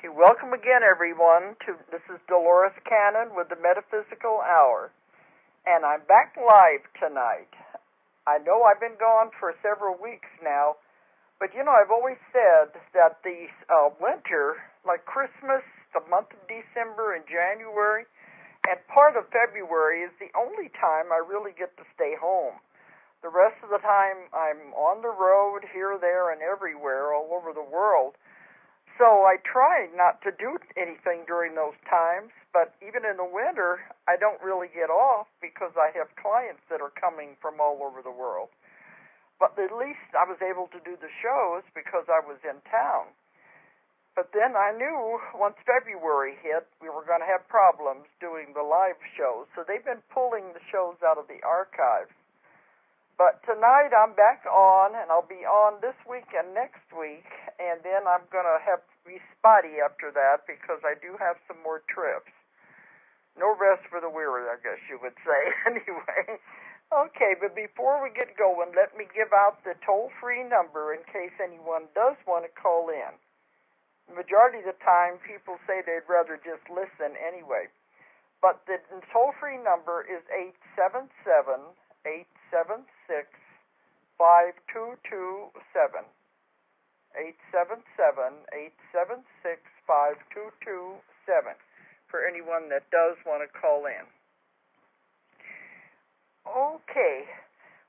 Okay, welcome again, everyone. This is Dolores Cannon with the Metaphysical Hour, and I'm back live tonight. I know I've been gone for several weeks now, but I've always said that the winter, like Christmas, the month of December and January, and part of February is the only time I really get to stay home. The rest of the time I'm on the road here, there, and everywhere all over the world. So I try not to do anything during those times, but even in the winter, I don't really get off because I have clients that are coming from all over the world. But at least I was able to do the shows because I was in town. But then I knew once February hit, we were going to have problems doing the live shows. So they've been pulling the shows out of the archives. But tonight I'm back on, and I'll be on this week and next week, and then I'm going to be spotty after that because I do have some more trips. No rest for the weary, I guess you would say. Anyway, okay, but before we get going, let me give out the toll-free number in case anyone does want to call in. The majority of the time, people say they'd rather just listen anyway. But the toll-free number is 877-876-5227. 877-876-5227 for anyone that does want to call in. Okay.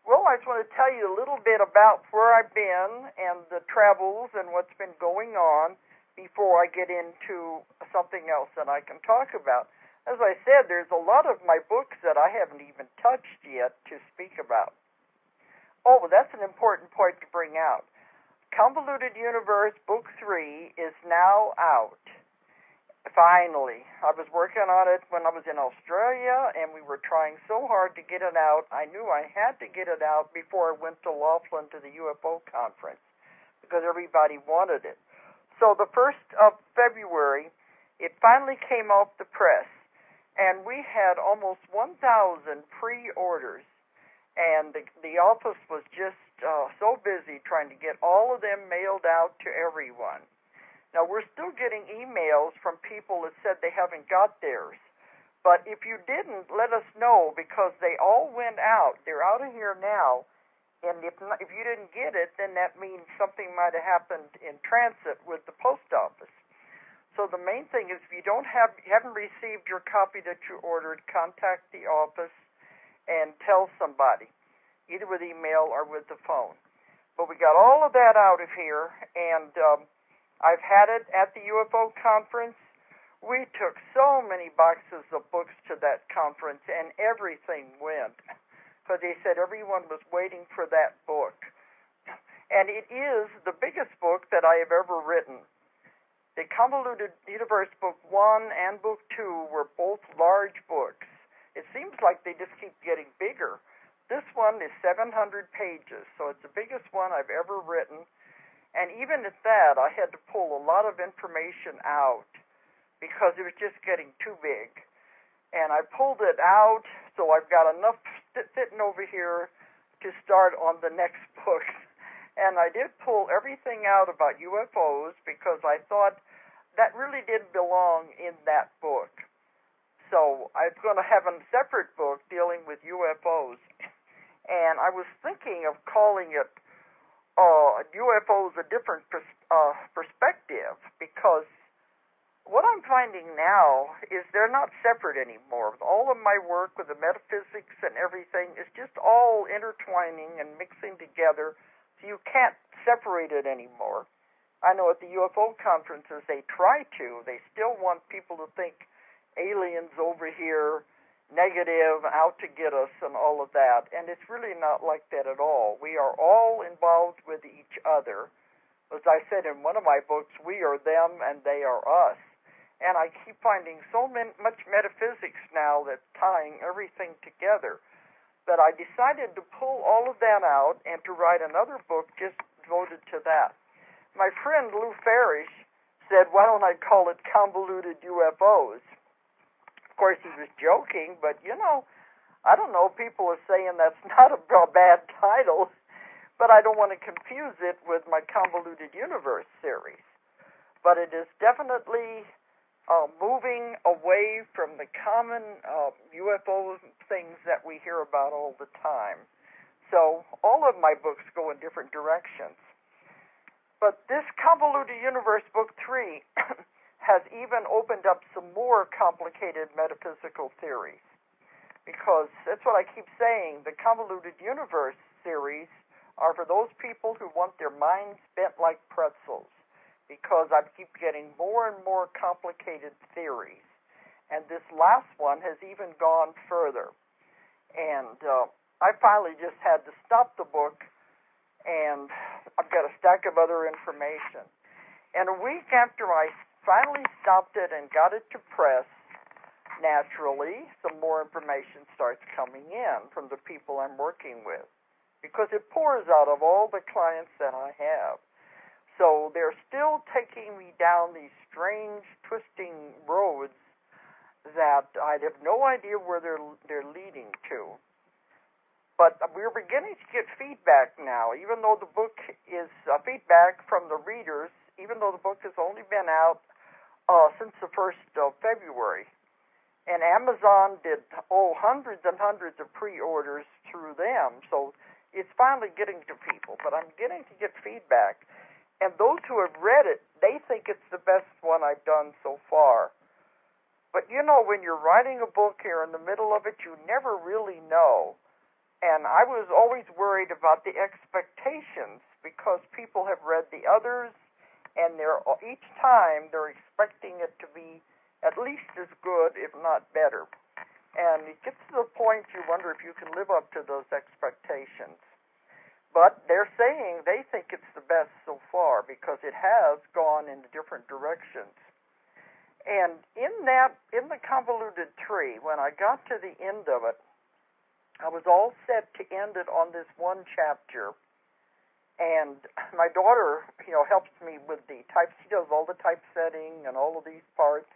Well, I just want to tell you a little bit about where I've been and the travels and what's been going on before I get into something else that I can talk about. As I said, there's a lot of my books that I haven't even touched yet to speak about. Oh, that's an important point to bring out. Convoluted Universe Book 3 is now out. Finally. I was working on it when I was in Australia, and we were trying so hard to get it out. I knew I had to get it out before I went to Laughlin to the UFO conference because everybody wanted it. So the 1st of February, it finally came off the press, and we had almost 1,000 pre-orders. And the office was just so busy trying to get all of them mailed out to everyone. Now, we're still getting emails from people that said they haven't got theirs. But if you didn't, let us know because they all went out. They're out of here now. And if you didn't get it, then that means something might have happened in transit with the post office. So the main thing is if you haven't received your copy that you ordered, contact the office and tell somebody, either with email or with the phone. But we got all of that out of here, and I've had it at the UFO conference. We took so many boxes of books to that conference, and everything went, because they said everyone was waiting for that book. And it is the biggest book that I have ever written. The Convoluted Universe Book 1 and Book 2 were both large books. It seems like they just keep getting bigger. This one is 700 pages, so it's the biggest one I've ever written. And even at that, I had to pull a lot of information out because it was just getting too big. And I pulled it out, so I've got enough sitting over here to start on the next book. And I did pull everything out about UFOs because I thought that really didn't belong in that book. So I'm going to have a separate book dealing with UFOs. And I was thinking of calling it UFOs a different perspective because what I'm finding now is they're not separate anymore. All of my work with the metaphysics and everything is just all intertwining and mixing together, so you can't separate it anymore. I know at the UFO conferences they try to. They still want people to think aliens over here, negative, out to get us, and all of that. And it's really not like that at all. We are all involved with each other. As I said in one of my books, we are them and they are us. And I keep finding so much metaphysics now that's tying everything together that I decided to pull all of that out and to write another book just devoted to that. My friend Lou Farish said, why don't I call it Convoluted UFOs? Of course, he was joking, but, I don't know, people are saying that's not a bad title, but I don't want to confuse it with my Convoluted Universe series. but it is definitely moving away from the common UFO things that we hear about all the time. So all of my books go in different directions. But this Convoluted Universe, Book 3, has even opened up some more complicated metaphysical theories. Because that's what I keep saying, the Convoluted Universe series are for those people who want their minds bent like pretzels. Because I keep getting more and more complicated theories. And this last one has even gone further. And I finally just had to stop the book, and I've got a stack of other information. And a week after I finally stopped it and got it to press, naturally, some more information starts coming in from the people I'm working with. Because it pours out of all the clients that I have. So they're still taking me down these strange, twisting roads that I have no idea where they're leading to. But we're beginning to get feedback now, even though the book is feedback from the readers, even though the book has only been out since the 1st of February. And Amazon did, hundreds and hundreds of pre-orders through them, so it's finally getting to people. But I'm getting to get feedback. And those who have read it, they think it's the best one I've done so far. But you know, when you're writing a book here in the middle of it, you never really know. And I was always worried about the expectations because people have read the others, and each time they're expecting it to be at least as good, if not better. And it gets to the point you wonder if you can live up to those expectations. But they're saying they think it's the best so far because it has gone in different directions. And in the Convoluted 3, when I got to the end of it, I was all set to end it on this one chapter. And my daughter, helps me with the type. She does all the typesetting and all of these parts.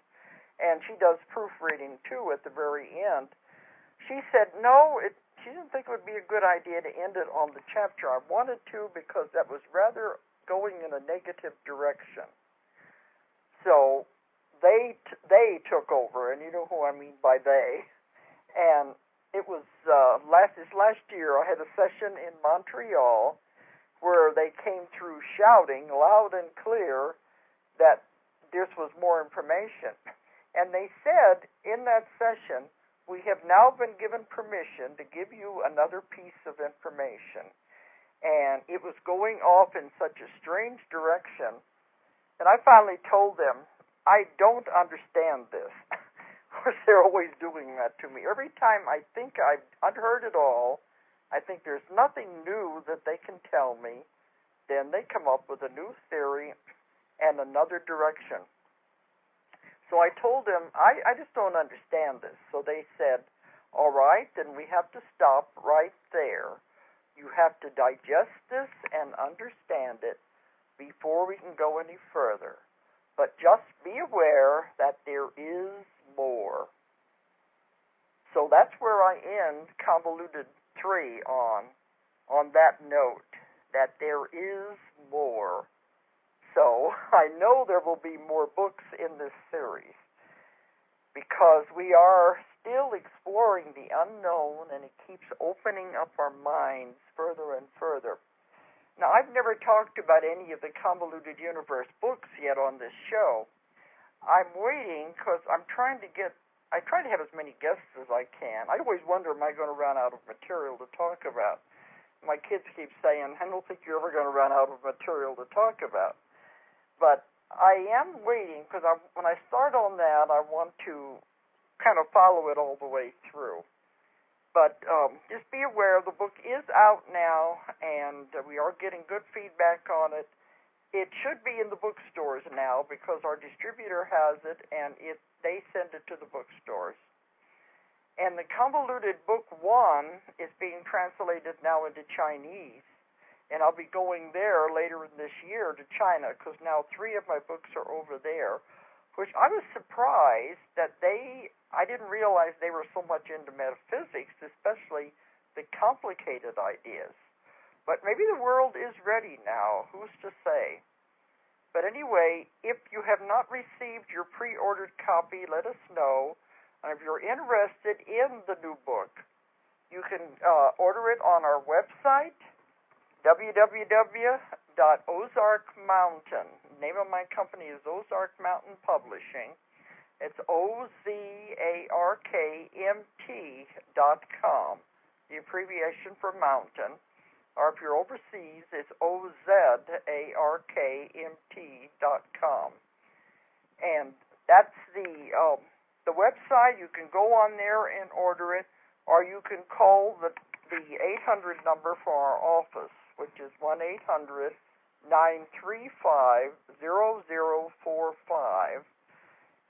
And she does proofreading, too, at the very end. She said, no, she didn't think it would be a good idea to end it on the chapter. I wanted to because that was rather going in a negative direction. So they took over, and you know who I mean by they. And it was this last year I had a session in Montreal where they came through shouting loud and clear that this was more information. And they said in that session, we have now been given permission to give you another piece of information. And it was going off in such a strange direction. And I finally told them, I don't understand this. Of course, they're always doing that to me. Every time I think I've unheard it all, I think there's nothing new that they can tell me, then they come up with a new theory and another direction. So I told them, I just don't understand this. So they said, all right, then we have to stop right there. You have to digest this and understand it before we can go any further. But just be aware that there is more. So that's where I end Convoluted 3 on that note, that there is more. So I know there will be more books in this series because we are still exploring the unknown, and it keeps opening up our minds further and further. Now, I've never talked about any of the Convoluted Universe books yet on this show. I'm waiting because I try to have as many guests as I can. I always wonder, am I going to run out of material to talk about? My kids keep saying, I don't think you're ever going to run out of material to talk about. But I am waiting because when I start on that, I want to kind of follow it all the way through. But just be aware, the book is out now, and we are getting good feedback on it. It should be in the bookstores now because our distributor has it, and they send it to the bookstores. And the Convoluted Book 1 is being translated now into Chinese. And I'll be going there later in this year to China because now 3 of my books are over there, which I was surprised that I didn't realize they were so much into metaphysics, especially the complicated ideas. But maybe the world is ready now. Who's to say? But anyway, if you have not received your pre-ordered copy, let us know. And if you're interested in the new book, you can order it on our website, www.Ozark Mountain. The name of my company is Ozark Mountain Publishing. It's OZARKMT.com, the abbreviation for mountain. Or if you're overseas, it's OZARKMT.com. And that's the website. You can go on there and order it, or you can call the 800 number for our office, which is 1-800-935-0045,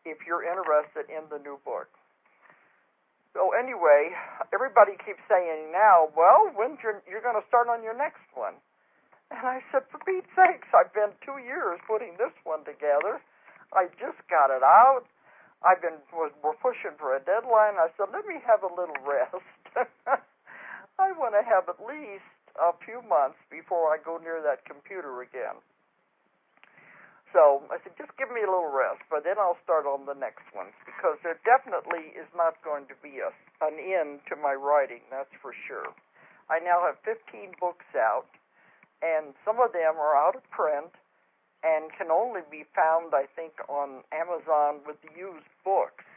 if you're interested in the new book. So anyway, everybody keeps saying now, well, when you're going to start on your next one? And I said, for Pete's sakes, I've been 2 years putting this one together. I just got it out. We're pushing for a deadline. I said, let me have a little rest. I want to have at least a few months before I go near that computer again. So I said, just give me a little rest, but then I'll start on the next ones, because there definitely is not going to be an end to my writing, that's for sure. I now have 15 books out, and some of them are out of print and can only be found, I think, on Amazon with the used books.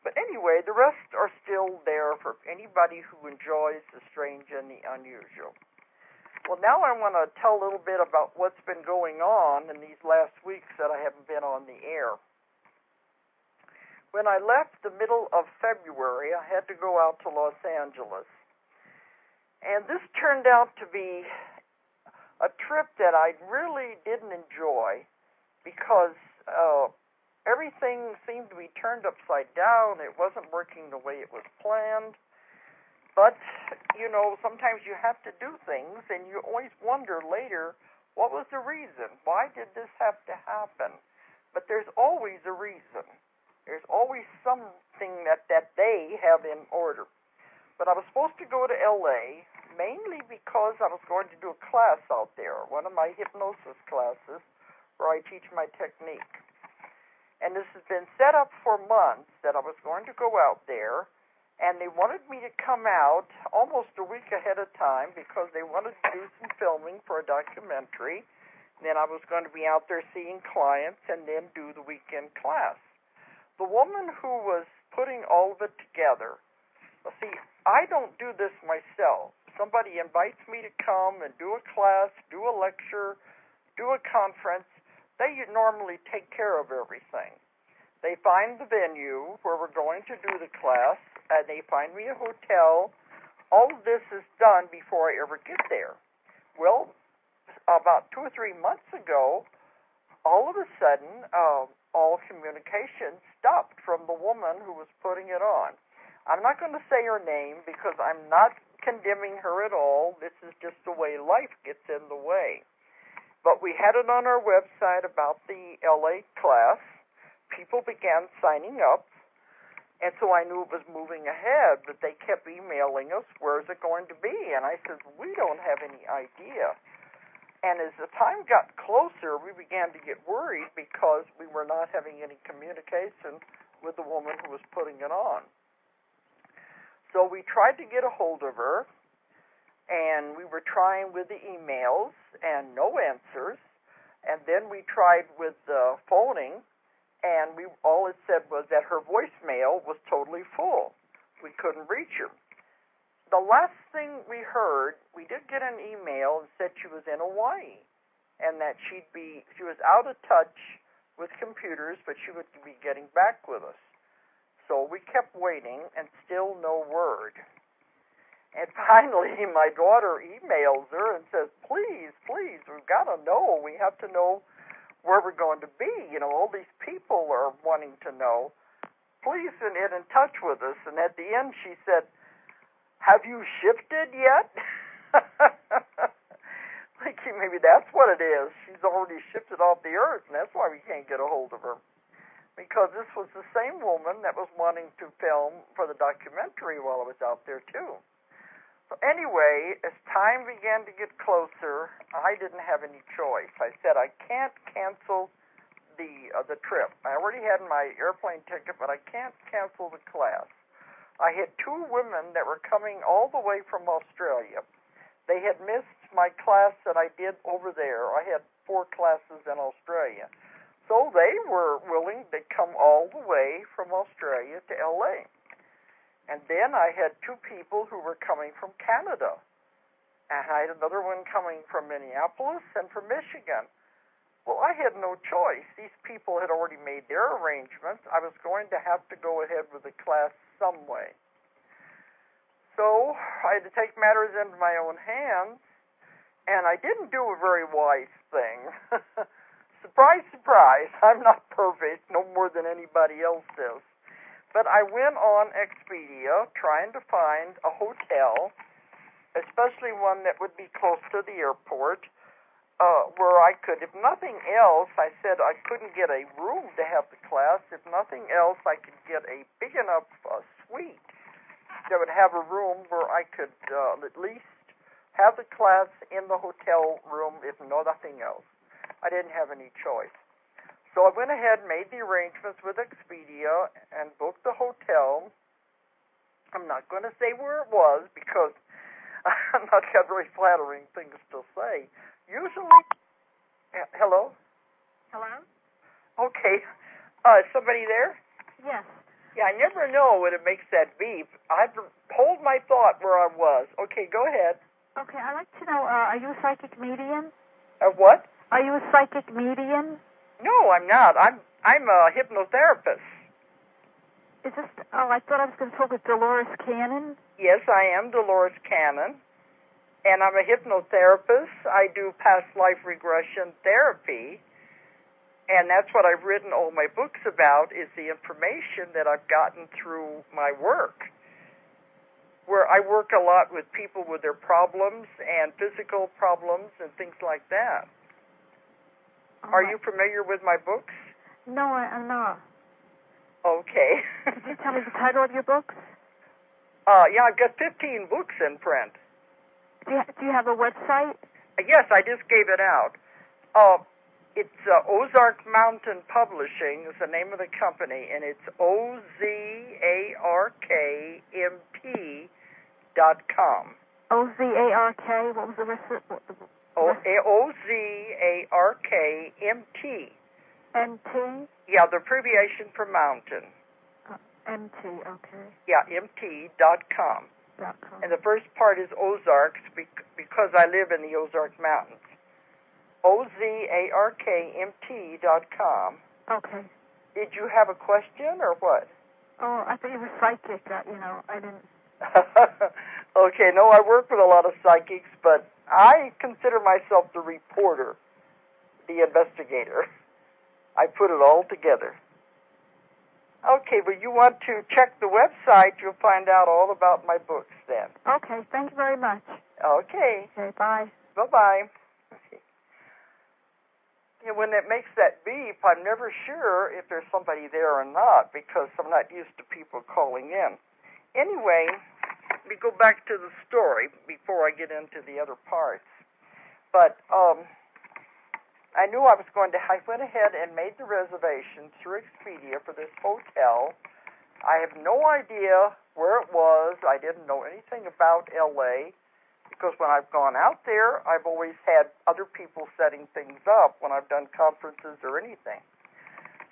But anyway, the rest are still there for anybody who enjoys the strange and the unusual. Well, now I want to tell a little bit about what's been going on in these last weeks that I haven't been on the air. When I left the middle of February, I had to go out to Los Angeles. And this turned out to be a trip that I really didn't enjoy, because everything seemed to be turned upside down. It wasn't working the way it was planned. But, you know, sometimes you have to do things, and you always wonder later, what was the reason? Why did this have to happen? But there's always a reason. There's always something that they have in order. But I was supposed to go to L.A., mainly because I was going to do a class out there, one of my hypnosis classes, where I teach my technique. And this has been set up for months that I was going to go out there, and they wanted me to come out almost a week ahead of time because they wanted to do some filming for a documentary. Then I was going to be out there seeing clients and then do the weekend class. The woman who was putting all of it together, see, I don't do this myself. Somebody invites me to come and do a class, do a lecture, do a conference. They normally take care of everything. They find the venue where we're going to do the class, and they find me a hotel. All of this is done before I ever get there. Well, about 2 or 3 months ago, all of a sudden, all communication stopped from the woman who was putting it on. I'm not going to say her name because I'm not condemning her at all. This is just the way life gets in the way. But we had it on our website about the LA class. People began signing up, and so I knew it was moving ahead, but they kept emailing us, where's it going to be? And I said, we don't have any idea. And as the time got closer, we began to get worried because we were not having any communication with the woman who was putting it on. So we tried to get a hold of her, and we were trying with the emails, and no answers. And then we tried with the phoning, and all it said was that her voicemail was totally full. We couldn't reach her. The last thing we heard, we did get an email that said she was in Hawaii, and that she was out of touch with computers, but she would be getting back with us. So we kept waiting, and still no word. And finally, my daughter emails her and says, please, we've got to know. We have to know where we're going to be. You know, all these people are wanting to know. Please get in touch with us. And at the end, she said, have you shifted yet? Thinking maybe that's what it is. She's already shifted off the earth, and that's why we can't get a hold of her. Because this was the same woman that was wanting to film for the documentary while I was out there, too. So anyway, as time began to get closer, I didn't have any choice. I said, I can't cancel the trip. I already had my airplane ticket, but I can't cancel the class. I had 2 women that were coming all the way from Australia. They had missed my class that I did over there. I had 4 classes in Australia. So they were willing to come all the way from Australia to LA. And then I had 2 people who were coming from Canada. And I had another one coming from Minneapolis and from Michigan. Well, I had no choice. These people had already made their arrangements. I was going to have to go ahead with the class some way. So I had to take matters into my own hands, and I didn't do a very wise thing. Surprise, surprise, I'm not perfect, no more than anybody else is. But I went on Expedia trying to find a hotel, especially one that would be close to the airport, where I could, if nothing else, I said I couldn't get a room to have the class. If nothing else, I could get a big enough suite that would have a room where I could at least have the class in the hotel room, if nothing else. I didn't have any choice. So I went ahead and made the arrangements with Expedia and booked the hotel. I'm not going to say where it was because I'm not got very flattering things to say. Usually, hello? Hello? Okay. Is somebody there? Yes. Yeah, I never know when it makes that beep. I hold my thought where I was. Okay, go ahead. Okay, I'd like to know, are you a psychic medium? What? Are you a psychic medium? No, I'm not. I'm a hypnotherapist. Is this, I thought I was going to talk with Dolores Cannon. Yes, I am Dolores Cannon. And I'm a hypnotherapist. I do past life regression therapy. And that's what I've written all my books about, is the information that I've gotten through my work, where I work a lot with people with their problems and physical problems and things like that. Are you familiar with my books? No, I'm not. Okay. Could you tell me the title of your books? Yeah, I've got 15 books in print. Do you have a website? Yes, I just gave it out. It's Ozark Mountain Publishing is the name of the company, and it's OZARKMT.com. OZARK? What was the rest of it? OZARKMT. MT? Yeah, the abbreviation for mountain. MT, okay. Yeah, MT.com. .com. And the first part is Ozarks because I live in the Ozark Mountains. OZARKMT.com. Okay. Did you have a question or what? Oh, I thought you were psychic. I didn't. Okay, no, I work with a lot of psychics, but I consider myself the reporter, the investigator. I put it all together. Okay, well, you want to check the website, you'll find out all about my books then. Okay, thank you very much. Okay. Okay, bye. Bye-bye. Okay. Yeah, when it makes that beep, I'm never sure if there's somebody there or not because I'm not used to people calling in. Anyway, let me go back to the story before I get into the other parts. But I knew I went ahead and made the reservation through Expedia for this hotel. I have no idea where it was. I didn't know anything about LA because when I've gone out there, I've always had other people setting things up when I've done conferences or anything.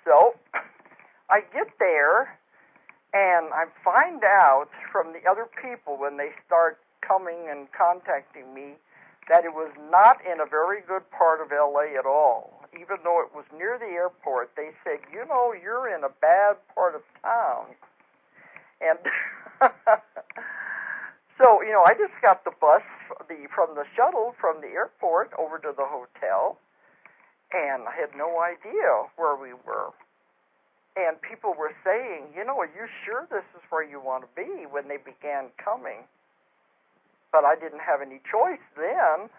So I get there, and I find out from the other people when they start coming and contacting me that it was not in a very good part of LA at all. Even though it was near the airport, they said, you're in a bad part of town. And so, I just got the bus from the shuttle from the airport over to the hotel, and I had no idea where we were. And people were saying, are you sure this is where you want to be when they began coming? But I didn't have any choice then.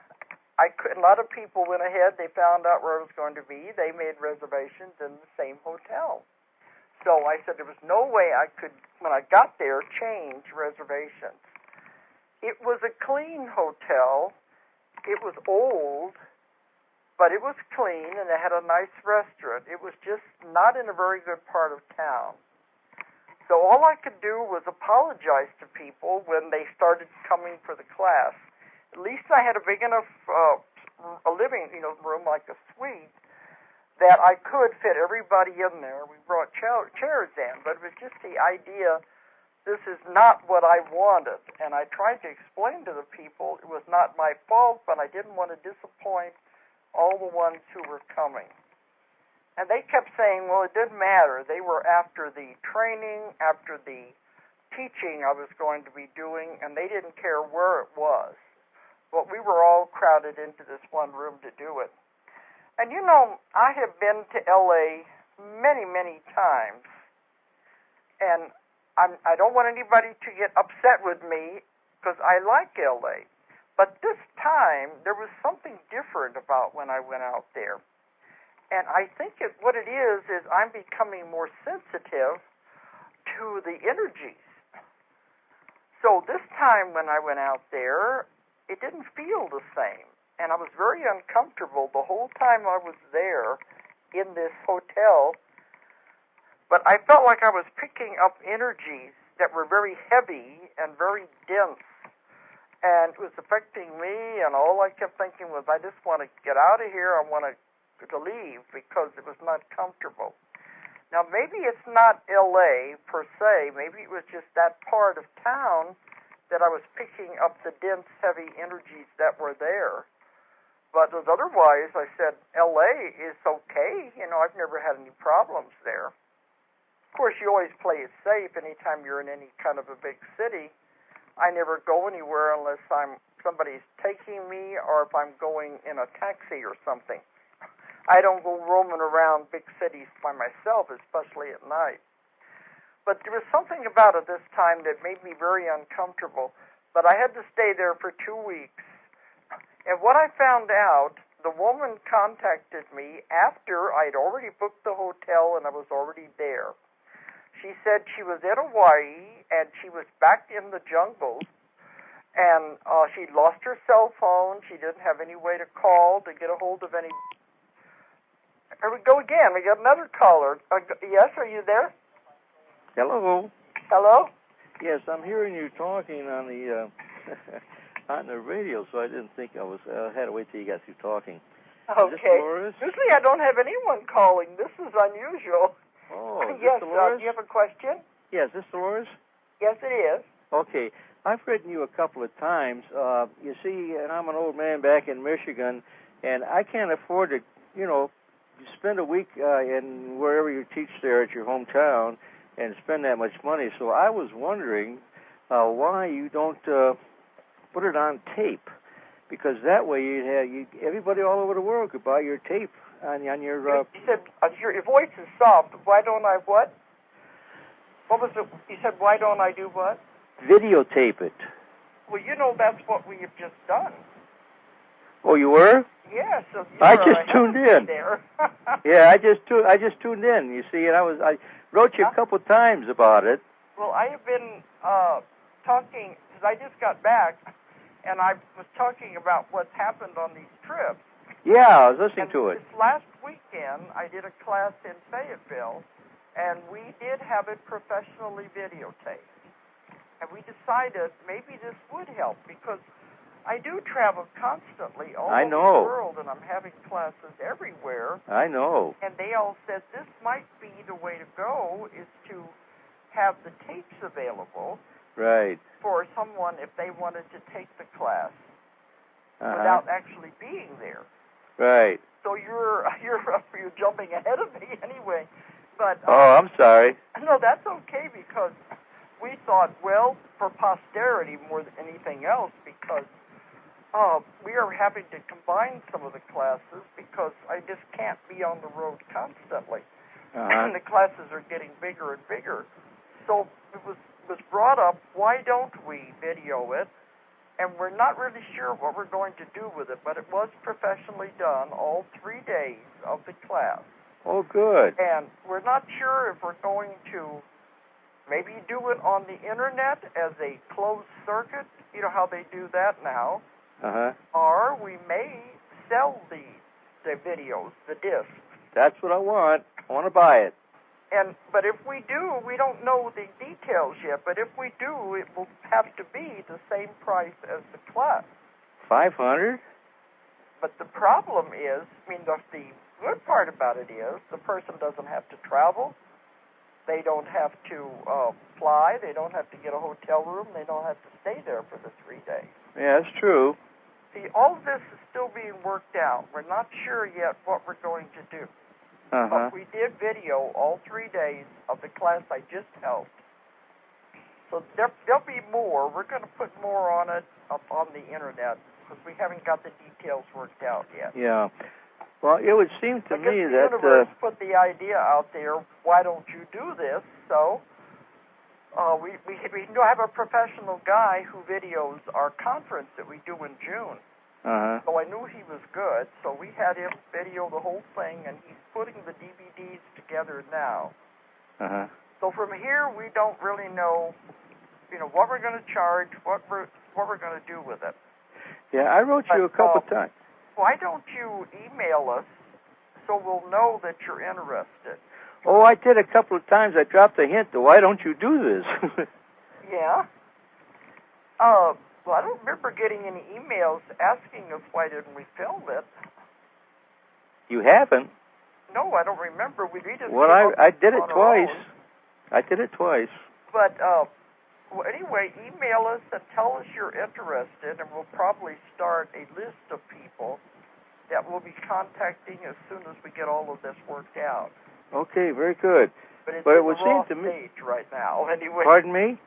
A lot of people went ahead. They found out where I was going to be. They made reservations in the same hotel. So I said there was no way I could, when I got there, change reservations. It was a clean hotel. It was old, but it was clean, and it had a nice restaurant. It was just not in a very good part of town. So all I could do was apologize to people when they started coming for the class. At least I had a big enough a living room, like a suite, that I could fit everybody in there. We brought chairs in, but it was just the idea, this is not what I wanted. And I tried to explain to the people it was not my fault, but I didn't want to disappoint all the ones who were coming. And they kept saying, well, it didn't matter. They were after the training, after the teaching I was going to be doing, and they didn't care where it was. But we were all crowded into this one room to do it. And I have been to L.A. many, many times, and I don't want anybody to get upset with me because I like L.A. But this time, there was something different about when I went out there. And I think what it is I'm becoming more sensitive to the energies. So this time when I went out there, it didn't feel the same. And I was very uncomfortable the whole time I was there in this hotel. But I felt like I was picking up energies that were very heavy and very dense. And it was affecting me, and all I kept thinking was, I just want to get out of here. I want to leave because it was not comfortable. Now, maybe it's not L.A. per se. Maybe it was just that part of town that I was picking up the dense, heavy energies that were there. But otherwise, I said, L.A. is okay. I've never had any problems there. Of course, you always play it safe anytime you're in any kind of a big city. I never go anywhere unless somebody's taking me or if I'm going in a taxi or something. I don't go roaming around big cities by myself, especially at night. But there was something about it this time that made me very uncomfortable. But I had to stay there for 2 weeks. And what I found out, the woman contacted me after I'd already booked the hotel and I was already there. She said she was in Hawaii and she was back in the jungle. And she'd lost her cell phone. She didn't have any way to call to get a hold of any. Here we go again. We got another caller. Yes, are you there? Hello. Hello? Yes, I'm hearing you talking on the on the radio, so I didn't think I had to wait till you got through talking. Okay. Is this Dolores? Usually I don't have anyone calling. This is unusual. Oh, is yes, this Dolores? do you have a question? Yes, is this Dolores? Yes, it is. Okay. I've written you a couple of times. You see, and I'm an old man back in Michigan, and I can't afford to, spend a week in wherever you teach there at your hometown and spend that much money. So I was wondering why you don't put it on tape, because that way everybody all over the world could buy your tape on your. You said your voice is soft. Why don't I what? What was it? You said why don't I do what? Videotape it. Well, that's what we have just done. Oh, you were? Yeah, so I just tuned in. There. Yeah, I just tuned in. You see, and I wrote you a couple times about it. Well, I have been talking because I just got back, and I was talking about what's happened on these trips. Yeah, I was listening to it. This last weekend, I did a class in Fayetteville, and we did have it professionally videotaped. And we decided maybe this would help because I do travel constantly all over the world, and I'm having classes everywhere. I know. And they all said this might be the way to go, is to have the tapes available for someone if they wanted to take the class without actually being there. Right. So you're jumping ahead of me anyway. But I'm sorry. No, that's okay because we thought, well, for posterity more than anything else, because we are having to combine some of the classes because I just can't be on the road constantly. And the classes are getting bigger and bigger. So it was brought up, why don't we video it? And we're not really sure what we're going to do with it, but it was professionally done all 3 days of the class. Oh, good. And we're not sure if we're going to maybe do it on the internet as a closed circuit. You know how they do that now. Uh-huh. Or we may sell the videos, the discs. That's what I want. I want to buy it. But if we do, we don't know the details yet, but if we do, it will have to be the same price as the class. $500? But the problem is, the good part about it is the person doesn't have to travel. They don't have to fly. They don't have to get a hotel room. They don't have to stay there for the 3 days. Yeah, that's true. See, all of this is still being worked out. We're not sure yet what we're going to do. Uh-huh. But we did video all 3 days of the class I just held. So there'll be more. We're going to put more on it up on the internet because we haven't got the details worked out yet. Yeah. Well, it would seem to me that the universe put the idea out there. Why don't you do this? So we have a professional guy who videos our conference that we do in June. Uh-huh. So I knew he was good. So we had him video the whole thing, and he's putting the DVDs together now. Uh-huh. So from here, we don't really know, what we're going to charge, what we're going to do with it. Yeah, I wrote you a couple times. Why don't you email us so we'll know that you're interested? Oh, I did a couple of times. I dropped a hint. Why don't you do this? Yeah. Well, I don't remember getting any emails asking us why didn't we film it. You haven't? No, I don't remember. We just well, I did it twice. I did it twice. But anyway, email us and tell us you're interested, and we'll probably start a list of people that we'll be contacting as soon as we get all of this worked out. Okay, very good. But it's it in would the raw seem to me. Stage right now, anyway. Pardon me?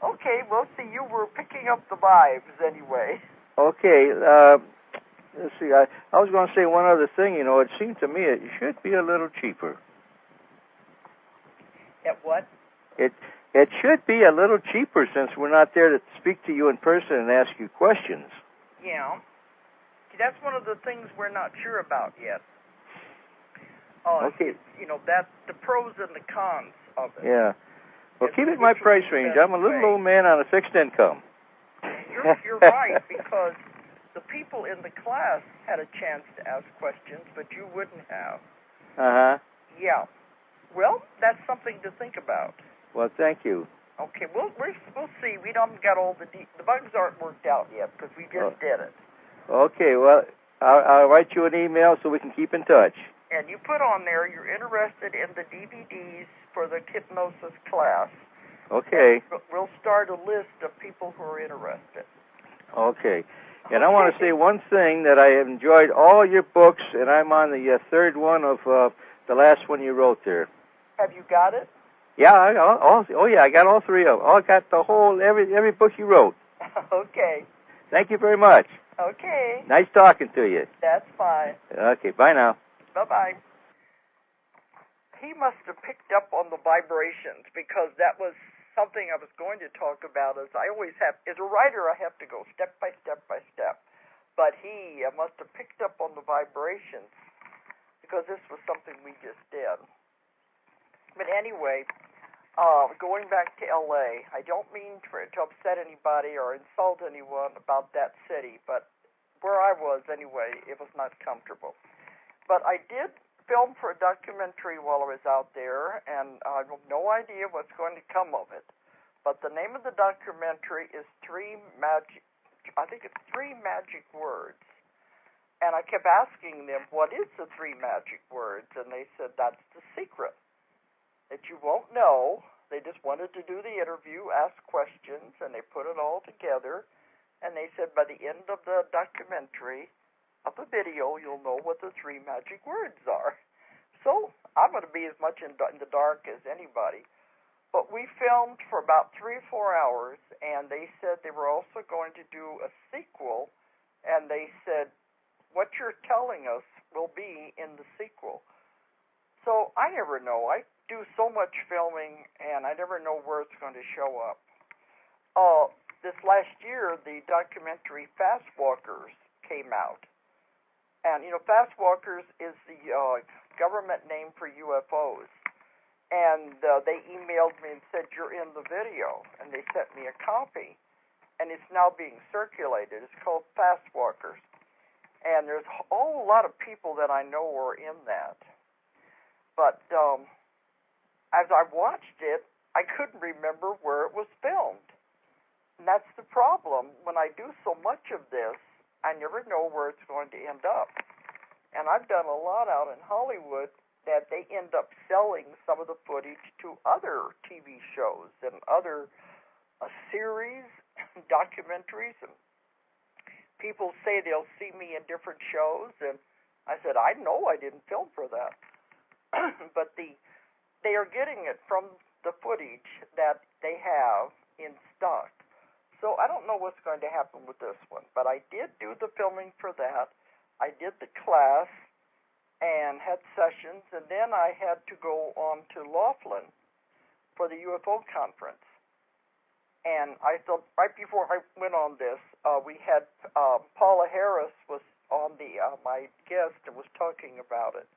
Okay, well, see, you were picking up the vibes anyway. Okay, let's see. I was going to say one other thing. It seemed to me it should be a little cheaper. At what? It should be a little cheaper since we're not there to speak to you in person and ask you questions. Yeah. See, that's one of the things we're not sure about yet. Okay. That's the pros and the cons of it. Yeah. Well, keep it in my price range. I'm a little old man on a fixed income. You're right, because the people in the class had a chance to ask questions, but you wouldn't have. Uh-huh. Yeah. Well, that's something to think about. Well, thank you. Okay, we'll see. We haven't got all the bugs aren't worked out yet because we just did it. Okay, well, I'll write you an email so we can keep in touch. And you put on there you're interested in the DVDs for the hypnosis class. Okay. And we'll start a list of people who are interested. Okay. And I want to say one thing, that I have enjoyed all your books, and I'm on the third one of the last one you wrote there. Have you got it? Yeah, I got all three of them. I got the whole, every book you wrote. Okay. Thank you very much. Okay. Nice talking to you. That's fine. Okay, bye now. Bye-bye. He must have picked up on the vibrations, because that was something I was going to talk about. As I always have, as a writer, I have to go step by step by step. But he must have picked up on the vibrations, because this was something we just did. But anyway, going back to L.A., I don't mean to upset anybody or insult anyone about that city, but where I was anyway, it was not comfortable. But I did film for a documentary while I was out there, and I have no idea what's going to come of it. But the name of the documentary is Three Magic Words. And I kept asking them, what is the 3 magic words? And they said, that's the secret, that you won't know. They just wanted to do the interview, ask questions, and they put it all together. And they said, by the end of the documentary, of the video, you'll know what the 3 magic words are. So I'm going to be as much in the dark as anybody. But we filmed for about 3 or 4 hours, and they said they were also going to do a sequel, and they said, what you're telling us will be in the sequel. So I never know. I do so much filming, and I never know where it's going to show up. This last year, the documentary Fast Walkers came out. And, Fast Walkers is the government name for UFOs. and they emailed me and said, "You're in the video," and they sent me a copy, and it's now being circulated. It's called Fast Walkers, and there's a whole lot of people that I know are in that. But as I watched it, I couldn't remember where it was filmed. And that's the problem. When I do so much of this, I never know where it's going to end up. And I've done a lot out in Hollywood that they end up selling some of the footage to other TV shows and other series, documentaries, and people say they'll see me in different shows, and I said, I know I didn't film for that. But they are getting it from the footage that they have in stock. So I don't know what's going to happen with this one, but I did do the filming for that. I did the class and had sessions, and then I had to go on to Laughlin for the UFO conference. And I thought, right before I went on this, we had Paula Harris was on my guest and was talking about it.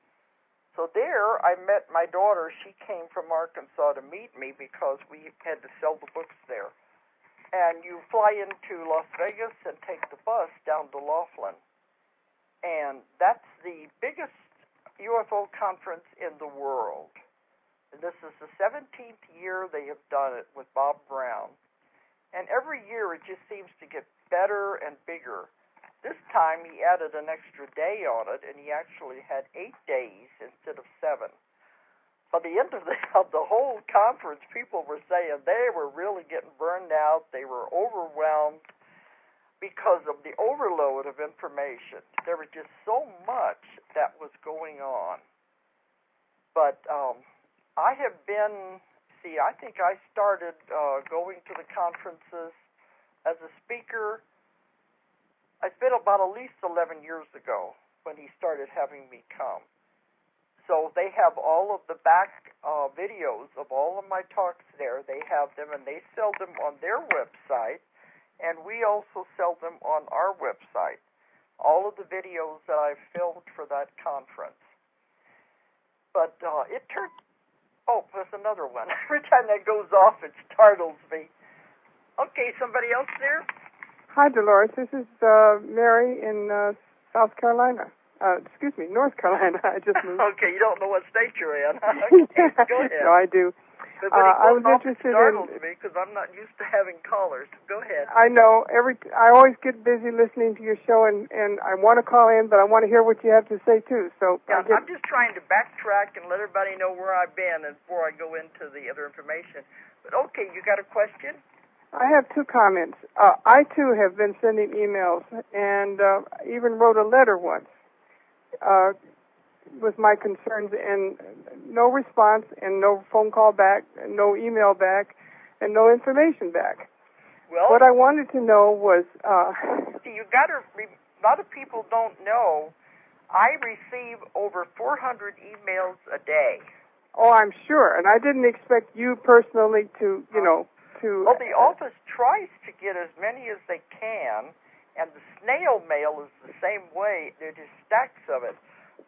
So there I met my daughter. She came from Arkansas to meet me because we had to sell the books there. And you fly into Las Vegas and take the bus down to Laughlin. And that's the biggest UFO conference in the world. And this is the 17th year they have done it with Bob Brown. And every year it just seems to get better and bigger. This time he added an extra day on it, and he actually had 8 days instead of 7. By the end of the whole conference, people were saying they were really getting burned out. They were overwhelmed because of the overload of information. There was just so much that was going on. But I have been, I think I started going to the conferences as a speaker. It's been about at least 11 years ago when he started having me come. So they have all of the back videos of all of my talks there. They have them, and they sell them on their website, and we also sell them on our website, all of the videos that I've filmed for that conference. But it turned... Oh, there's another one. Every time that goes off, it startles me. Okay, somebody else there? Hi, Dolores. This is Mary in South Carolina. North Carolina. I just moved. Okay, you don't know what state you're in. Okay, go ahead. No, I do. But when I was interested startles me because I'm not used to having callers. Go ahead. I know. I always get busy listening to your show, and I want to call in, but I want to hear what you have to say, too. So yeah, I'm just trying to backtrack and let everybody know where I've been before I go into the other information. But, okay, you got a question? I have 2 comments. I, too, have been sending emails and even wrote a letter once with my concerns, and no response, and no phone call back, and no email back, and no information back. Well, what I wanted to know was... see, a lot of people don't know, I receive over 400 emails a day. Oh, I'm sure, and I didn't expect you personally to, Well, the office tries to get as many as they can, and the snail mail is the same way. There are just stacks of it.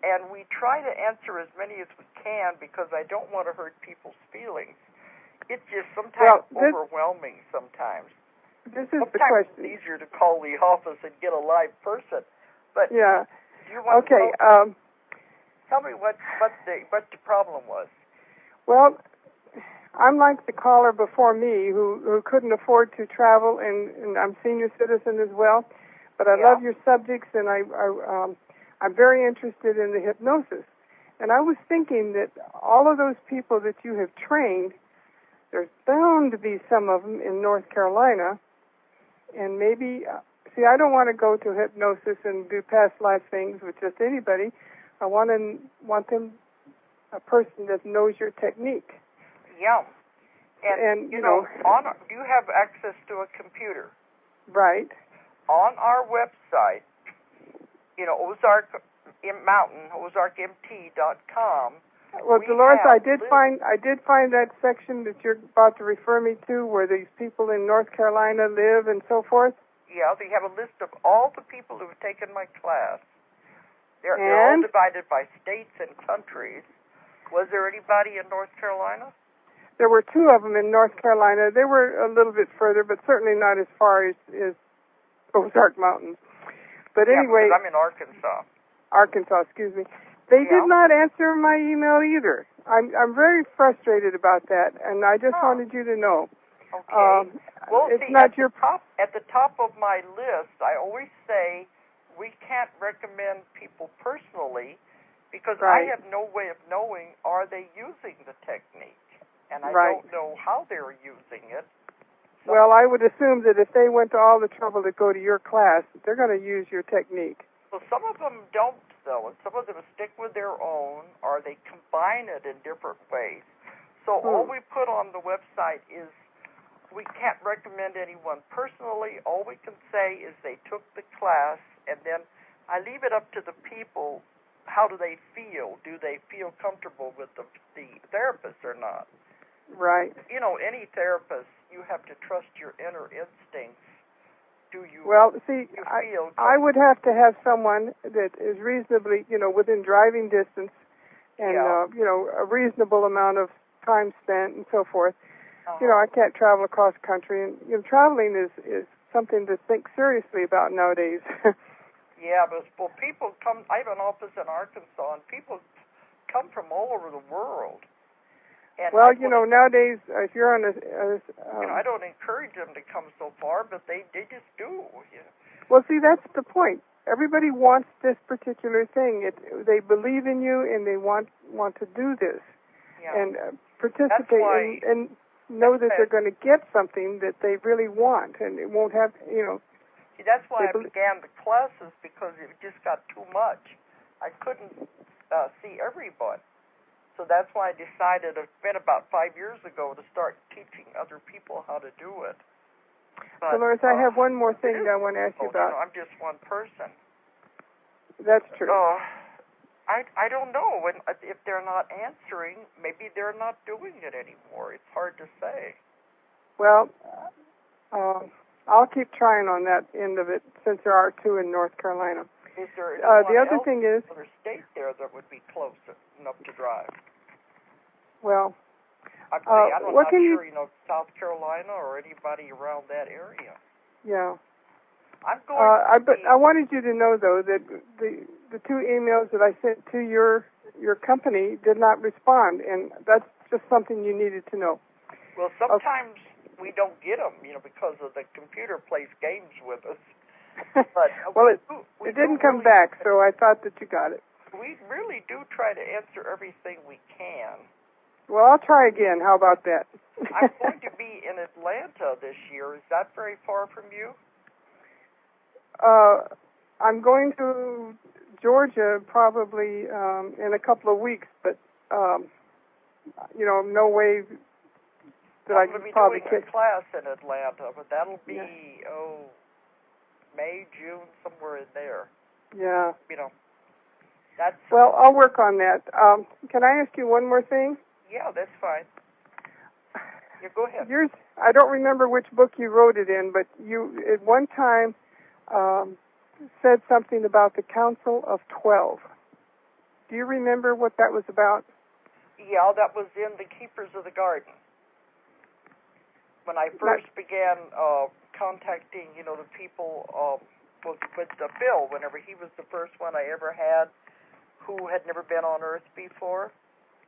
And we try to answer as many as we can because I don't want to hurt people's feelings. It's just sometimes overwhelming sometimes. This is sometimes the question. It's easier to call the office and get a live person. But yeah. Do you want okay. to know, tell me what the problem was. Well, I'm like the caller before me who couldn't afford to travel, and I'm senior citizen as well. But I love your subjects, and I'm very interested in the hypnosis. And I was thinking that all of those people that you have trained, there's bound to be some of them in North Carolina. And maybe, I don't want to go to hypnosis and do past life things with just anybody. I want them, a person that knows your technique. Yeah. And you know you have access to a computer. Right. On our website, Ozark Mountain, OzarkMT.com. Well, Dolores, I did find that section that you're about to refer me to, where these people in North Carolina live and so forth. Yeah, they have a list of all the people who have taken my class. They're all divided by states and countries. Was there anybody in North Carolina? There were 2 of them in North Carolina. They were a little bit further, but certainly not as far as Ozark Mountains. But anyway, because I'm in Arkansas, excuse me. They did not answer my email either. I'm very frustrated about that, and I just wanted you to know. Okay. Well, it's see, not at the top of my list, I always say we can't recommend people personally because I have no way of knowing are they using the technique, and I don't know how they're using it. So, well, I would assume that if they went to all the trouble to go to your class, they're going to use your technique. Well, some of them don't, though, and some of them stick with their own, or they combine it in different ways. So all we put on the website is we can't recommend anyone personally. All we can say is they took the class, and then I leave it up to the people. How do they feel? Do they feel comfortable with the therapist or not? Right. You know, any therapist, you have to trust your inner instincts. Do you? Well, see, feel I would have to have someone that is reasonably, within driving distance, and a reasonable amount of time spent and so forth. I can't travel across country, and traveling is something to think seriously about nowadays. Yeah, but people come. I have an office in Arkansas, and people come from all over the world. And well, nowadays, if you're on I don't encourage them to come so far, but they just do. Yeah. Well, see, that's the point. Everybody wants this particular thing. They believe in you, and they want to do this, and participate and know that they're going to get something that they really want, and it won't have, See, that's why I began the classes, because it just got too much. I couldn't see everyone. So that's why I decided, it's been about 5 years ago, to start teaching other people how to do it. But, Dolores, I have one more thing that I want to ask you about. I'm just one person. That's true. I don't know. If they're not answering, maybe they're not doing it anymore. It's hard to say. Well, I'll keep trying on that end of it, since there are 2 in North Carolina. Is there the other thing is another state there that would be close enough to drive? Well, I'm not sure, South Carolina or anybody around that area. Yeah. I'm going. But I wanted you to know, though, that the 2 emails that I sent to your company did not respond, and that's just something you needed to know. Well, sometimes we don't get them, because of the computer plays games with us. But well, it didn't come back, so I thought that you got it. We really do try to answer everything we can. Well, I'll try again. How about that? I'm going to be in Atlanta this year. Is that very far from you? I'm going to Georgia probably in a couple of weeks, but no way that I can probably doing a class in Atlanta, but that'll be May, June, somewhere in there. Yeah. That's. Well, I'll work on that. Can I ask you one more thing? Yeah, that's fine. Yeah, go ahead. I don't remember which book you wrote it in, but you at one time said something about the Council of 12. Do you remember what that was about? Yeah, that was in The Keepers of the Garden. When I first began contacting, the people with Bill, whenever he was the first one I ever had who had never been on Earth before.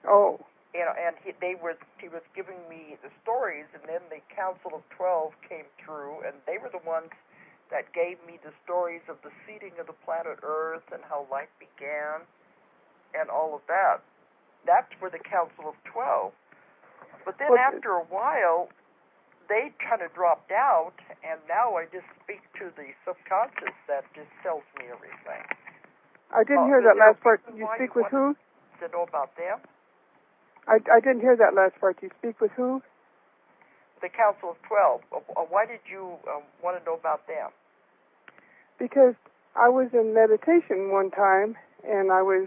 Oh. And he was giving me the stories, and then the Council of 12 came through, and they were the ones that gave me the stories of the seeding of the planet Earth and how life began and all of that. That's where the Council of 12. But then after a while, they kind of dropped out, and now I just speak to the subconscious that just tells me everything. I didn't hear that last part. You speak with who? To know about them? I didn't hear that last part. You speak with who? The Council of 12. Why did you want to know about them? Because I was in meditation one time, and I was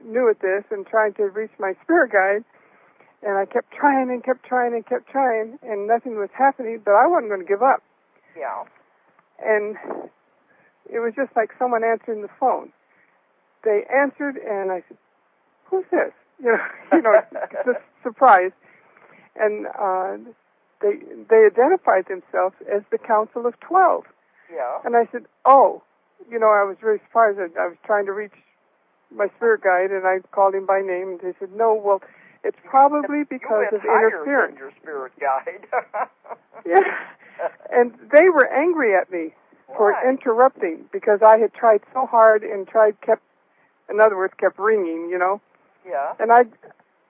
new at this and trying to reach my spirit guide, and I kept trying and kept trying and kept trying, and nothing was happening, but I wasn't going to give up. Yeah. And it was just like someone answering the phone. They answered, and I said, "Who's this?" It's a surprise. And they identified themselves as the Council of 12. Yeah. And I said, oh, I was very surprised. I was trying to reach my spirit guide, and I called him by name, and they said, no, well, it's probably because of interference. You went higher than your spirit guide. Yeah. And they were angry at me for interrupting, because I had tried so hard and kept ringing, Yeah. And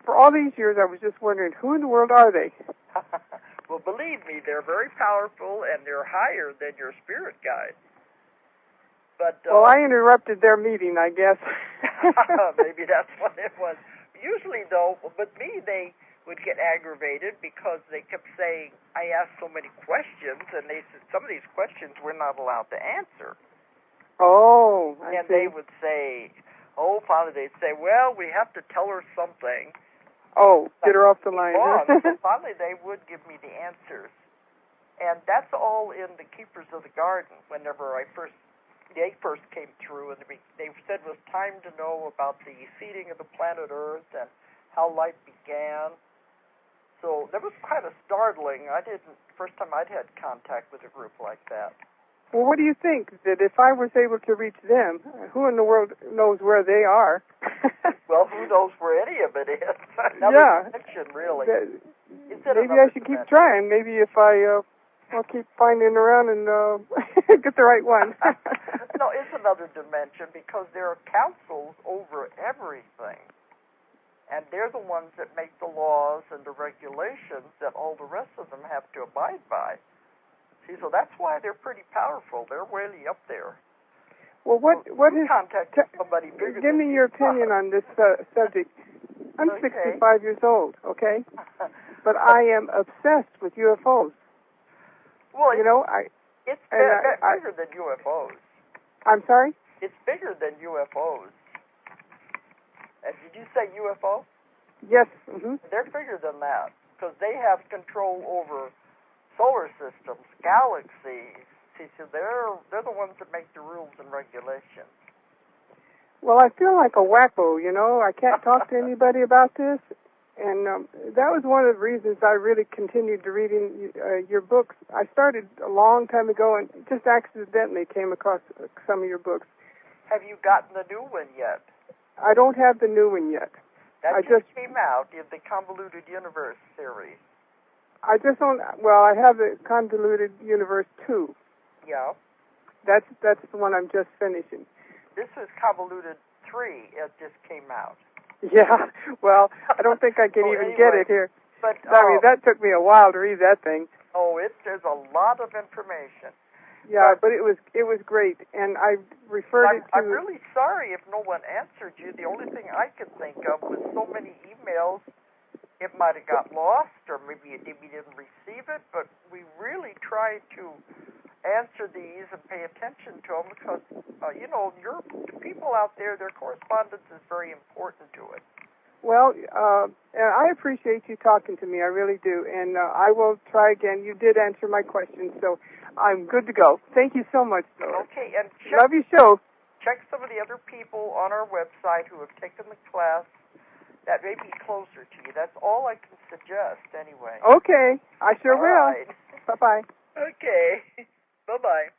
for all these years, I was just wondering, who in the world are they? Well, believe me, they're very powerful, and they're higher than your spirit guide. But well, I interrupted their meeting, I guess. Maybe that's what it was. Usually, though, with me, they would get aggravated because they kept saying, I asked so many questions, and they said some of these questions we're not allowed to answer. Oh, I And see. they would say, finally they'd say, well, we have to tell her something. Oh, get her off the line. So finally they would give me the answers. And that's all in the Keepers of the Garden. Whenever they first came through, and they said it was time to know about the seeding of the planet Earth and how life began. So that was kind of startling. First time I'd had contact with a group like that. Well, what do you think? That if I was able to reach them, who in the world knows where they are? Well, who knows where any of it is? Yeah. Dimension, really. Maybe I should keep trying. Maybe if I'll keep finding around and get the right one. No, it's another dimension because there are councils over everything. And they're the ones that make the laws and the regulations that all the rest of them have to abide by. See, so that's why they're pretty powerful. They're really up there. Well, what is... Contacted somebody bigger Give me your opinion on this subject. I'm 65 years old, okay? But I am obsessed with UFOs. Well, it's bigger than UFOs. I'm sorry? It's bigger than UFOs. And did you say UFO? Yes. Mm-hmm. They're bigger than that because they have control over solar systems, galaxies. See, so they're the ones that make the rules and regulations. Well, I feel like a wacko, I can't talk to anybody about this. And that was one of the reasons I really continued to reading your books. I started a long time ago and just accidentally came across some of your books. Have you gotten the new one yet? I don't have the new one yet. That just came out in the Convoluted Universe series. I just don't. Well, I have the Convoluted Universe 2. Yeah. That's the one I'm just finishing. This is Convoluted 3. It just came out. Yeah. Well, I don't think I can even get it here. But that took me a while to read that thing. Oh, there's a lot of information. Yeah, but it was great, and I referred it to... I'm really sorry if no one answered you. The only thing I could think of was so many emails, it might have got lost, or maybe we didn't receive it, but we really tried to answer these and pay attention to them because, your people out there, their correspondence is very important to it. Well, I appreciate you talking to me. I really do, and I will try again. You did answer my question, so I'm good to go. Thank you so much, Dolores. Okay, and love your show. Check some of the other people on our website who have taken the class that may be closer to you. That's all I can suggest, anyway. Okay, I sure will. Right. Bye-bye. Okay, bye-bye.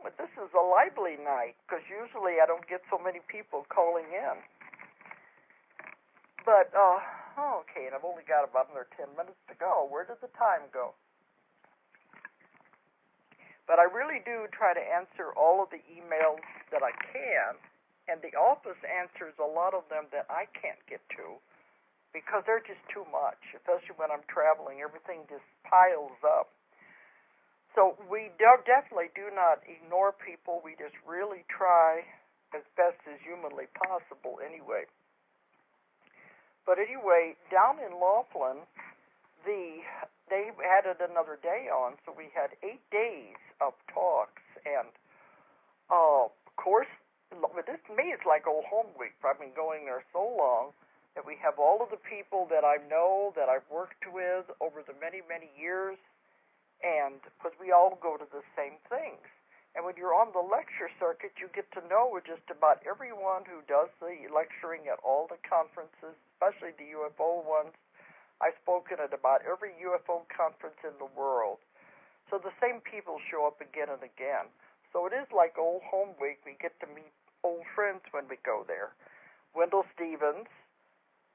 But this is a lively night, because usually I don't get so many people calling in. But, okay, and I've only got about another 10 minutes to go. Where did the time go? But I really do try to answer all of the emails that I can, and the office answers a lot of them that I can't get to, because they're just too much, especially when I'm traveling. Everything just piles up. So we definitely do not ignore people. We just really try as best as humanly possible anyway. But anyway, down in Laughlin, they added another day on, so we had 8 days of talks. And, of course, to me it's like old home week. I've been going there so long that we have all of the people that I know, that I've worked with over the many, many years. And because we all go to the same things. And when you're on the lecture circuit, you get to know just about everyone who does the lecturing at all the conferences, especially the UFO ones. I've spoken at about every UFO conference in the world. So the same people show up again and again. So it is like old home week. We get to meet old friends when we go there. Wendell Stevens,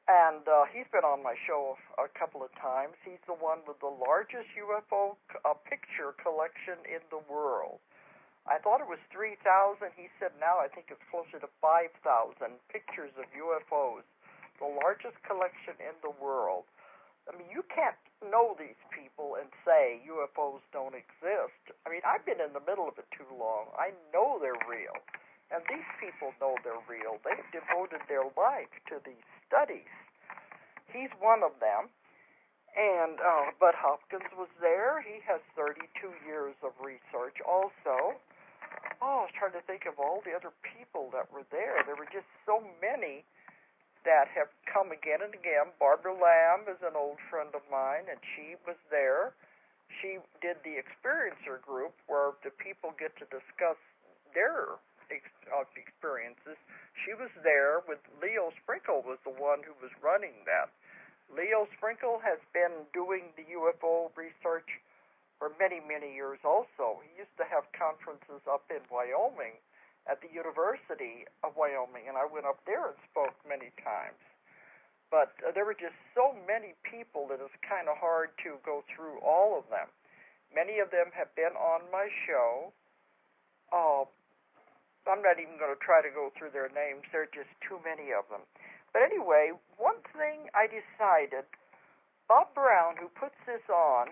and he's been on my show a couple of times. He's the one with the largest UFO picture collection in the world. I thought it was 3,000. He said now I think it's closer to 5,000 pictures of UFOs, the largest collection in the world. I mean, you can't know these people and say UFOs don't exist. I mean, I've been in the middle of it too long. I know they're real. And these people know they're real. They've devoted their life to these studies. He's one of them. And Bud Hopkins was there. He has 32 years of research also. Oh, I was trying to think of all the other people that were there. There were just so many that have come again and again. Barbara Lamb is an old friend of mine, and she was there. She did the experiencer group where the people get to discuss their experiences. She was there with Leo Sprinkle was the one who was running that. Leo Sprinkle has been doing the UFO research for many, many years also. He used to have conferences up in Wyoming at the University of Wyoming, and I went up there and spoke many times. But there were just so many people that it's kind of hard to go through all of them. Many of them have been on my show. I'm not even going to try to go through their names. There are just too many of them. But anyway, one thing I decided, Bob Brown, who puts this on,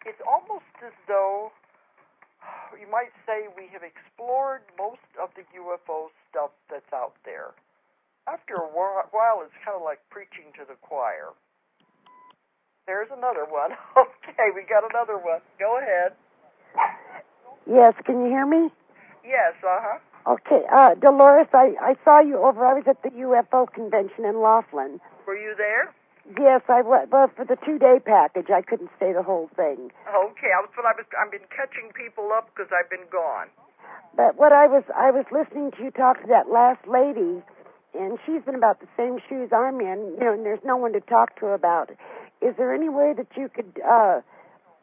it's almost as though you might say we have explored most of the UFO stuff that's out there. After a while, it's kind of like preaching to the choir. There's another one. Okay, we got another one. Go ahead. Yes, can you hear me? Yes, uh-huh. Okay, Dolores, I saw you over. I was at the UFO convention in Laughlin. Were you there? Yes, I was. Well, for the 2-day package, I couldn't stay the whole thing. Okay, I've been catching people up because I've been gone. But what I was listening to you talk to that last lady, and she's in about the same shoes I'm in, and there's no one to talk to about it. Is there any way that you could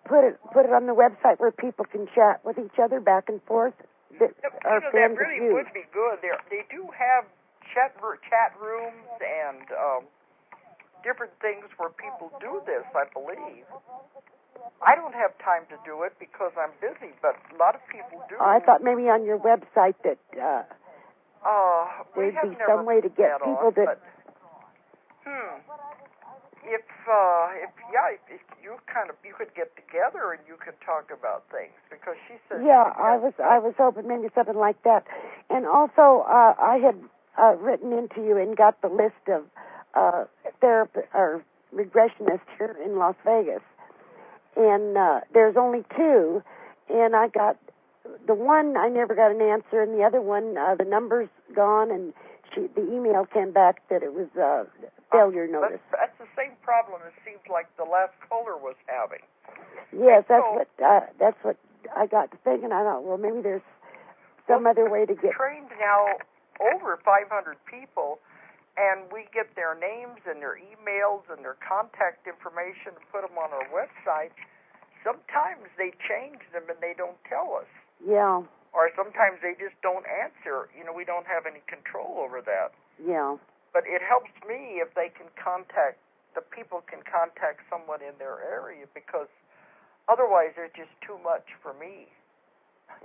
put it on the website where people can chat with each other back and forth? That really would be good. They do have chat rooms and different things where people do this, I believe. I don't have time to do it because I'm busy, but a lot of people do. I thought maybe on your website that there'd be some way to get people that... If you could get together and you could talk about things, because she said... Yeah, I was hoping maybe something like that. And also, I had written into you and got the list of therapists or regressionists here in Las Vegas. And there's only 2, and I got the one, I never got an answer, and the other one, the number's gone, and the email came back that it was failure notice. That's the same problem it seems like the last caller was having. Yes, that's what I got to thinking. I thought, well, maybe there's some other way to get... trained now over 500 people, and we get their names and their emails and their contact information and put them on our website. Sometimes they change them and they don't tell us. Yeah. Or sometimes they just don't answer. We don't have any control over that. Yeah. But it helps me if they can the people can contact someone in their area, because otherwise there's just too much for me.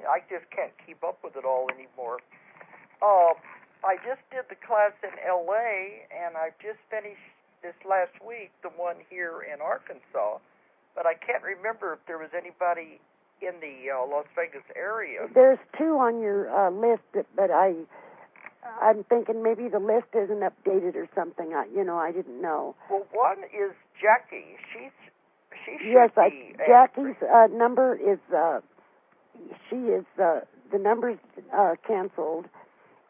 I just can't keep up with it all anymore. I just did the class in L.A., and I just finished this last week the one here in Arkansas, but I can't remember if there was anybody in the Las Vegas area. There's 2 on your list, but I'm thinking maybe the list isn't updated or something. I didn't know. Well, one is Jackie. She should yes, be. Jackie's number is the number's canceled,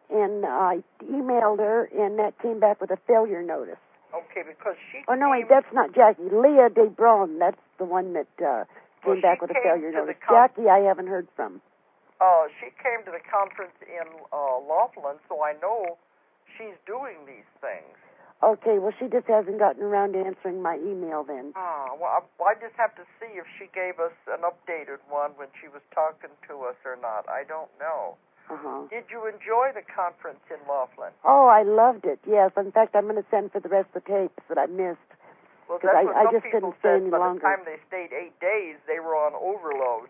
and I emailed her, and that came back with a failure notice. Okay, because she. Oh no, wait, that's not Jackie. Leah DeBron. That's the one that came back with a failure notice. Jackie, I haven't heard from. She came to the conference in Laughlin, so I know she's doing these things. Okay, well, she just hasn't gotten around to answering my email then. Well, I just have to see if she gave us an updated one when she was talking to us or not. I don't know. Uh-huh. Did you enjoy the conference in Laughlin? Oh, I loved it, yes. In fact, I'm going to send for the rest of the tapes that I missed. Well, that's what I some just people couldn't stay said. any By longer. the time they stayed 8 days, they were on overload.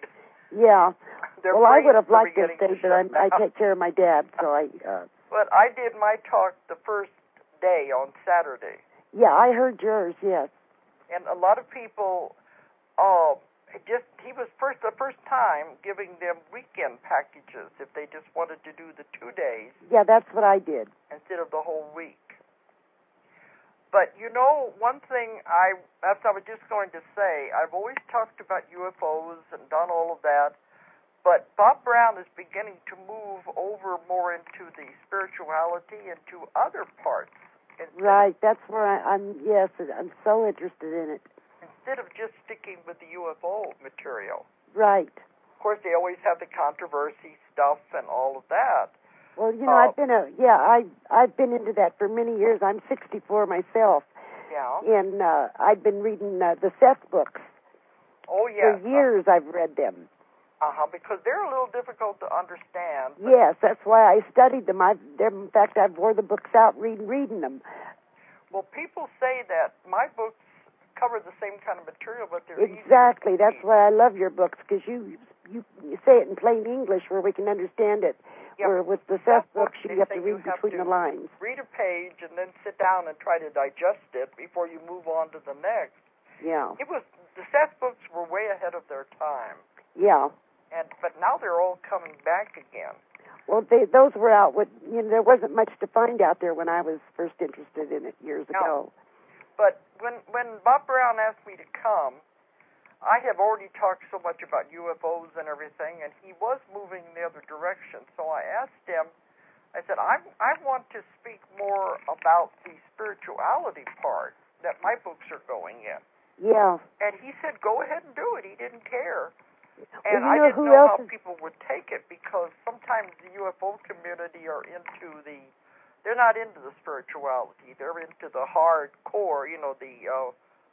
Yeah. Their well, I would have brains liked to stay, but I take care of my dad, so I... But I did my talk the first day on Saturday. Yeah, I heard yours, yes. And a lot of people, he was the first time giving them weekend packages if they just wanted to do the 2 days. Yeah, that's what I did. Instead of the whole week. But, you know, one thing I was just going to say, I've always talked about UFOs and done all of that, but Bob Brown is beginning to move over more into the spirituality and to other parts. Right, that's where I'm so interested in it. Instead of just sticking with the UFO material. Right. Of course, they always have the controversy stuff and all of that. Well, you know, I've been into that for many years. I'm 64 myself. Yeah. And I've been reading the Seth books. Oh, yes. For years I've read them. Because they're a little difficult to understand. Yes, that's why I studied them. In fact, I've wore the books out reading them. Well, people say that my books cover the same kind of material, but they're exactly. That's why I love your books, because you say it in plain English where we can understand it. Yeah, where with the Seth books, you have to read between the lines. Read a page and then sit down and try to digest it before you move on to the next. Yeah. The Seth books were way ahead of their time. Yeah. But now they're all coming back again. Well, those were out. There wasn't much to find out there when I was first interested in it years ago. But when Bob Brown asked me to come, I have already talked so much about UFOs and everything, and he was moving in the other direction. So I asked him, I said, I want to speak more about the spirituality part that my books are going in. Yeah. And he said, go ahead and do it. He didn't care. And I didn't know how people would take it, because sometimes the UFO community are they're not into the spirituality. They're into the hardcore,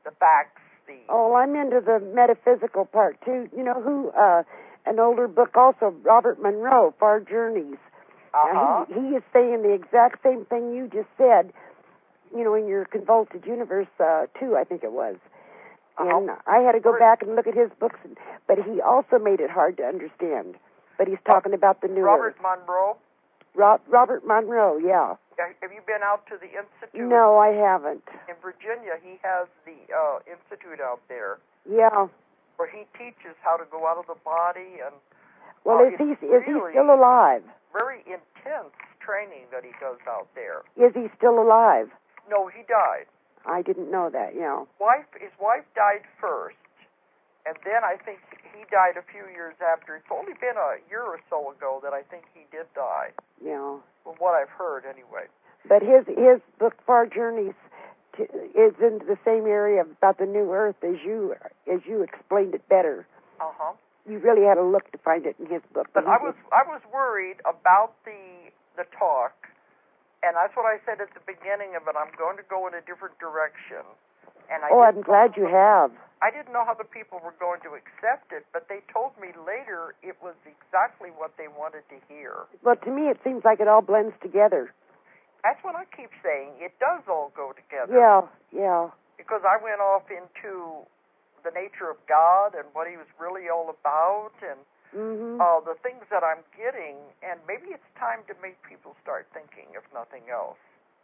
the facts. Oh, I'm into the metaphysical part, too. You know who, an older book also, Robert Monroe, Far Journeys. He is saying the exact same thing you just said, in your Convoluted Universe 2, I think it was. And I had to go back and look at his books, but he also made it hard to understand. But he's talking about the new Robert Monroe? Robert Monroe, yeah. Have you been out to the Institute? No, I haven't. In Virginia, he has the Institute out there. Yeah. Where he teaches how to go out of the body. And well, is he still alive? Very intense training that he does out there. Is he still alive? No, he died. I didn't know that, yeah. His wife died first, and then I think he died a few years after. It's only been a year or so ago that I think he did die. Yeah. From what I've heard, anyway. But his book, Far Journeys, is into the same area about the New Earth as you explained it better. You really had to look to find it in his book. But I was worried about the talk. And that's what I said at the beginning of it. I'm going to go in a different direction. And I'm glad you have. I didn't know how the people were going to accept it, but they told me later it was exactly what they wanted to hear. Well, to me, it seems like it all blends together. That's what I keep saying. It does all go together. Yeah. Because I went off into the nature of God and what he was really all about, and the things that I'm getting, and maybe it's time to make people start thinking, if nothing else.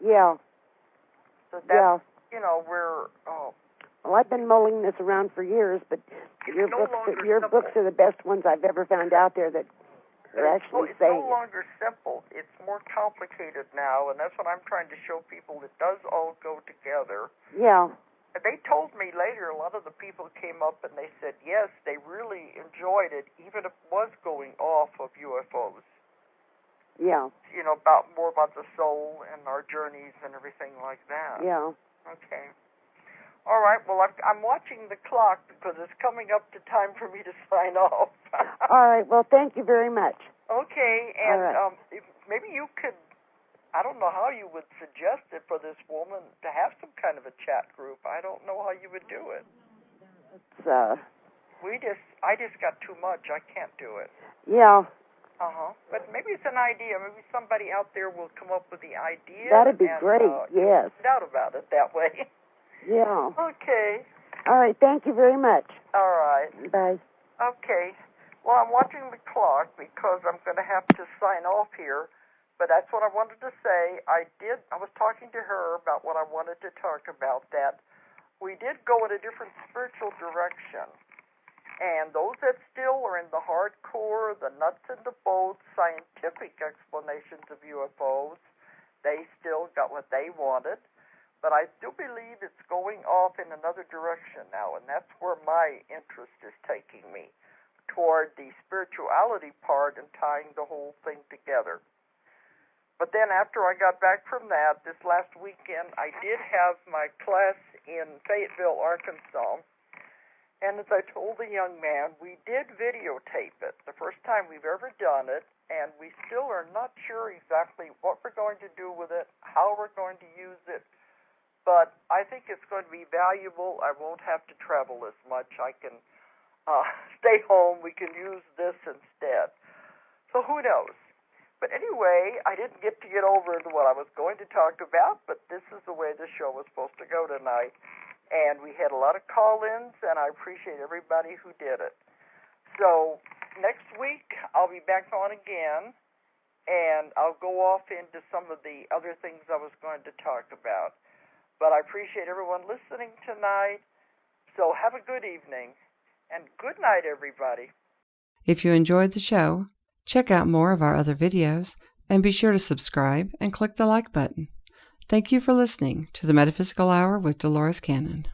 Yeah. So that's, we're... Well, I've been mulling this around for years, but your books are the best ones I've ever found out there that are actually saying it's no longer simple. It's more complicated now, and that's what I'm trying to show people. It does all go together. Yeah. They told me later, a lot of the people came up and they said, yes, they really enjoyed it, even if it was going off of UFOs. Yeah. More about the soul and our journeys and everything like that. Yeah. Okay. All right. Well, I'm watching the clock because it's coming up to time for me to sign off. All right. Well, thank you very much. Okay. And right. maybe you could, I don't know how you would suggest it for this woman to have some kind of a chat group. I don't know how you would do it. I just got too much. I can't do it. Yeah. But maybe it's an idea. Maybe somebody out there will come up with the idea. That'd be great. Yes. Find out about it that way. Yeah. Okay. All right. Thank you very much. All right. Bye. Okay. Well, I'm watching the clock because I'm going to have to sign off here. But that's what I wanted to say. I was talking to her about what I wanted to talk about, that we did go in a different spiritual direction. And those that still are in the hardcore, the nuts and the bolts, scientific explanations of UFOs, they still got what they wanted. But I do believe it's going off in another direction now, and that's where my interest is taking me, toward the spirituality part and tying the whole thing together. But then after I got back from that, this last weekend, I did have my class in Fayetteville, Arkansas. And as I told the young man, we did videotape it, the first time we've ever done it, and we still are not sure exactly what we're going to do with it, how we're going to use it, but I think it's going to be valuable. I won't have to travel as much. I can stay home. We can use this instead. So who knows? But anyway, I didn't get over into what I was going to talk about, but this is the way the show was supposed to go tonight. And we had a lot of call-ins, and I appreciate everybody who did it. So next week, I'll be back on again, and I'll go off into some of the other things I was going to talk about. But I appreciate everyone listening tonight. So have a good evening, and good night, everybody. If you enjoyed the show, check out more of our other videos, and be sure to subscribe and click the like button. Thank you for listening to the Metaphysical Hour with Dolores Cannon.